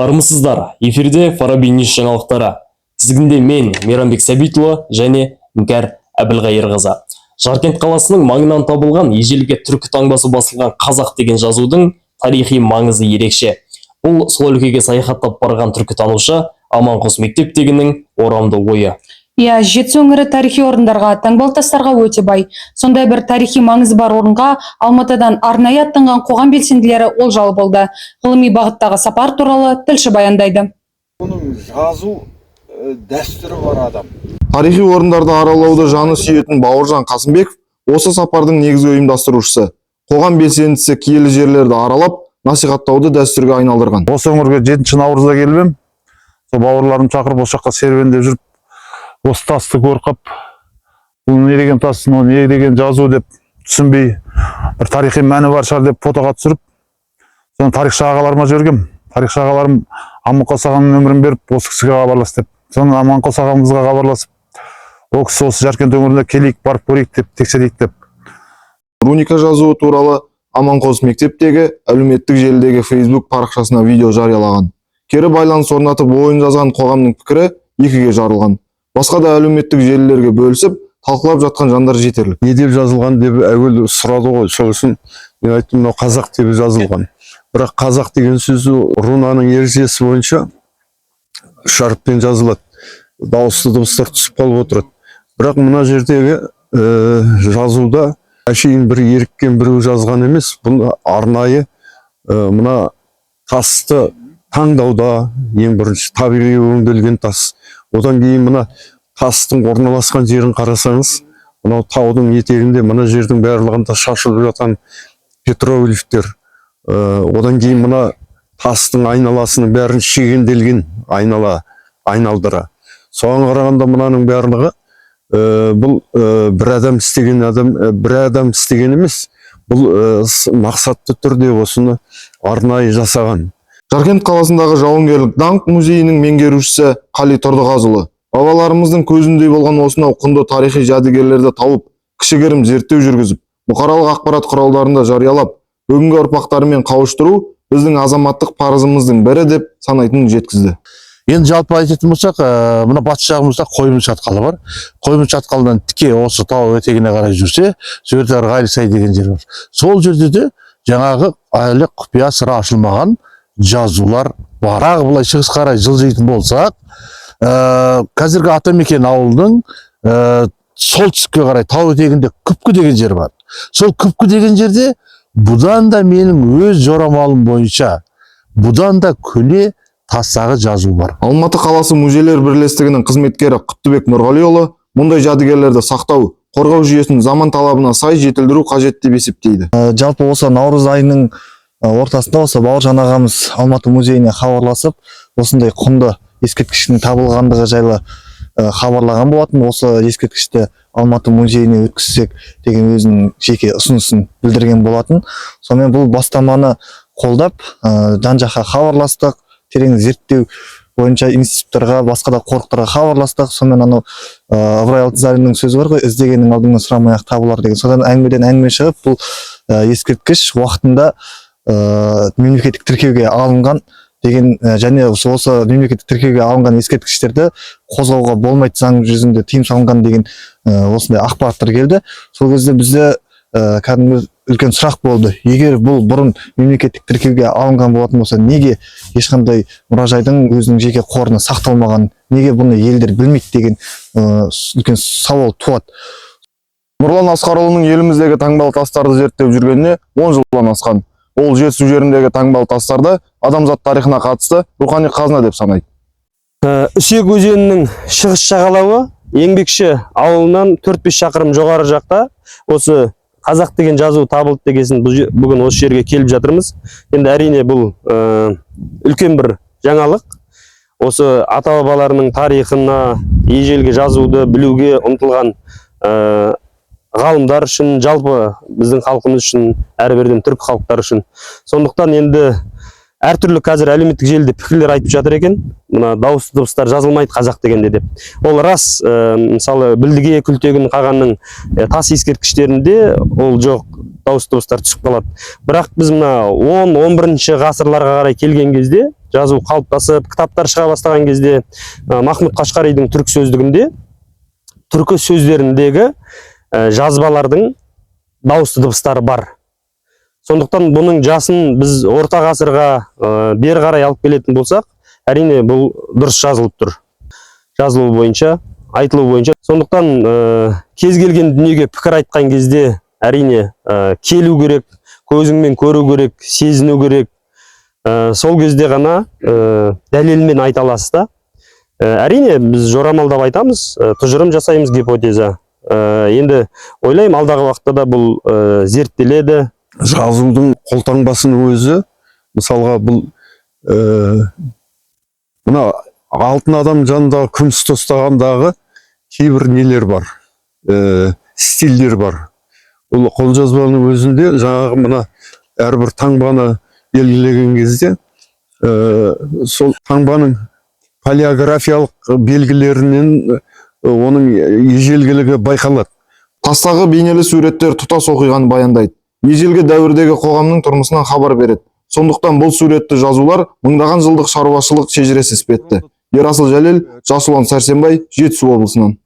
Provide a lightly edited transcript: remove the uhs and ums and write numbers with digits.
Армысыздар, эфирде Фараби Ньюс жаңалықтары. Тізгінде мен, Мейрамбек Сәбитұлы және Іңкәр Әбілғайырқызы. Жаркент қаласының маңынан табылған ежелгі түркі таңбасы басылған қазақ деген жазудың тарихи маңызы ерекше. Бұл сол өлкеге саяхаттап барған түркітанушы Аманқос мектептегінің орамды ойы. Жетісу өңірі тарихи орындарға, таңбалы тастарға өте бай. Сондай бір тарихи маңызы бар орынға Алматыдан арнайы аттанған қоғам белсенділері олжалы болды. Ғылыми бағыттағы сапар туралы тілші баяндайды. Оның жазу дәстүрі бар адам. Тарихи орындарды аралауды жаны сүйетін Бауыржан Қасымбеков осы сапардың негізгі ұйымдастырушысы. Қоғам белсендісі киелі жерлерді аралап, насихаттауды дәстүрге айналдырған. Осы өңірге 7 наурызда келіп, сол бауырларым шақырып осы жаққа серуендеп жүріп, осы тасты көріп, бұл не деген тас, не деген жазу деп түсінбей, бір тарихи мәні бар шығар деп фотоға түсіріп, соны тарихшы ағаларыма жібергем. Тарихшы ағаларым Аманқос ағаның нөмірін беріп, осы кісіге хабарлас деп. Соны Аманқос ағамызға хабарласып, ол кісі осы Жаркент өңіріне келейік, барып көрейік деп, тексерейік деп. Руника жазуы туралы Аманқос мектептегі әлеуметтік желідегі Facebook парақшасына видео жариялаған. Кері байланыс орнатып ойын жазған қоғамның пікірі екіге жарылған. Басқа да әлеуметтік желілерге бөлісіп, талқылап жатқан жандар жетерлік. Не деп жазылған деп әуел сұрады ғой. Сол үшін мен айттым, мынау қазақ деп жазылған. Бірақ қазақ деген сөзі рунаның ережесі бойынша үш әріппен жазылады. Дауысты дыбыстар түсіп қалып отырады. Бірақ мына жердегі жазуда әшейін бір еріккен біреу жазған емес. Бұны арнайы мына тасты таңдауда ең бірінші табиғи өңделген тас. Одан кейін мына тастың орналасқан жерін қарасаңыз, мынау таудың етегінде мына жердің барлығында шашылып жатқан петроглифтер. Одан кейін мына тастың айналасының бәрін шегенделген айналдыра. Соған қарағанда мынаның барлығы бұл бір адам істеген емес, бұл мақсатты түрде осыны арнайы жасаған. Жаркент қаласындағы жауынгерлік даңқ музейінің меңгерушісі Қали Тұрдығазұлы бабаларымыздың көзіндей болған осынау құнды тарихи жәдігерлерді тауып, кішігірім зерттеу жүргізіп, бұқаралық ақпарат құралдарында жариялап, бүгінгі ұрпақтарымен қауыштыру біздің азаматтық парызымыздың бірі деп санайтынын жеткізді. Енді жалпы айтатын болсақ, мына батыс жағымызда Қоймын шатқалы бар. Қоймын шатқалынан тіке осы тау етегіне қарай жүрсе, сол жерде Ғайрсай деген жер бар. Сол жерде де жаңағы әлі құпия сыры ашылмаған жазулар бар. Былай шығыс қарай жылжитын болсақ, қазіргі Атамекен ауылының солтүстікке қарай тау етегінде Күпкі деген жер бар. Сол Күпкі деген жерде бұдан да менің өз жорамалым бойынша бұдан да көне тастағы жазу бар. Алматы қаласы музейлер бірлестігінің қызметкері Құттыбек Нұрғалиұлы мұндай жәдігерлерді сақтау, қорғау жүйесін заман талабына сай жетілдіру қажет деп есептейді. Жалпы осы наурыз айының ортасында осы Бауыржан ағамыз Алматы музейіне хабарласып, осындай құнды ескерткіштің табылғандығы жайлы хабарлаған болатын. Осы ескерткішті Алматы музейіне өткізсек деген өзінің жеке ұсынысын білдірген болатын. Сонымен бұл бастаманы қолдап, жан-жаққа хабарластық, терең зерттеу бойынша институттарға, басқа да қорықтарға хабарластық. Сонымен анау Ыбырай Алтынсариннің сөзі бар ғой, іздегеннің алдыңнан сұрамай-ақ табылар деген. Содан әңгімеден әңгіме шығып, бұл ескерткіш уақытында мемлекеттік тіркеуге алынған деген, және осы мемлекеттік тіркеуге алынған ескерткіштерді қозғауға болмайды, заң жүзінде тыйым салынған деген осындай ақпараттар келді. Сол кезде бізде кәдімгі үлкен сұрақ болды. Егер бұл бұрын мемлекеттік тіркеуге алынған болатын болса, неге ешқандай мұражайдың өзінің жеке қорына сақталмаған, неге бұны елдер білмейді деген үлкен сауал туады. Нұрлан Асқарұлының еліміздегі таңбалы тастарды зерттеп жүргеніне 10 жылдан асқан. Ол Жетісу жеріндегі таңбалы тастарды адамзат тарихына қатысты рухани қазына деп санайды. Үсек өзенінің шығыс жағалауы Еңбекші ауылынан 4-5 шақырым жоғары жақта осы қазақ деген жазу табылды дегесін бүгін осы жерге келіп жатырмыз. Енді әрине бұл үлкен бір жаңалық. Осы ата-бабаларының тарихына, ежелгі жазуды білуге ұмтылған ғалымдар үшін, жалпы біздің халқымыз үшін, әрбірден түркі халықтары үшін. Сондықтан енді әртүрлі қазір әлеуметтік желіде пікірлер айтып жатыр екен. Мына дауысты дыбыстар жазылмайды қазақ дегенде деп. Ол рас, мысалы Білдіге, Күлтегін, Қағанның тас ескерткіштерінде ол жоқ, дауысты дыбыстар түсіп қалады. Бірақ біз мына 10-11 ғасырларға қарай келген кезде жазу қалыптасып, кітаптар шыға бастаған кезде Махмұд Қашқаридың түркі сөздігінде түркі сөздеріндегі жазбалардың дауысты дыбыстары бар. Сондықтан бұның жасын біз орта ғасырға бері қарай алып келетін болсақ, әрине бұл дұрыс жазылып тұр. Жазылу бойынша, айтылу бойынша. Сондықтан кез келген дүниеге пікір айтқан кезде әрине келу керек, көзіңмен көру керек, сезіну керек. Сол кезде ғана дәлелмен айта аласыз да. Әрине біз жорамалдап айтамыз, тұжырым жасаймыз, гипотеза. Енді ойлаймын, алдағы уақытта да бұл зерттеледі. Жазудың қолтаңбасының өзі, мысалға бұл мына алтын адам жанындағы күміс тостағандағы кейбір нелер бар, стильдер бар. Ол қолжазбаның өзінде жаңағы мына әрбір таңбаны белгілеген кезде сол таңбаның палеографиялық белгілерінен оның ежелгілігі байқалады. Тастағы бейнелі суреттер тұтас оқиғаны баяндайды. Ежелгі дәуірдегі қоғамның тұрмысынан хабар береді. Сондықтан бұл суретті жазулар мыңдаған жылдық шаруашылық шежіресі іспетті. Ерасыл Жәлел, Жасұлан Сәрсенбай, Жетісу облысынан.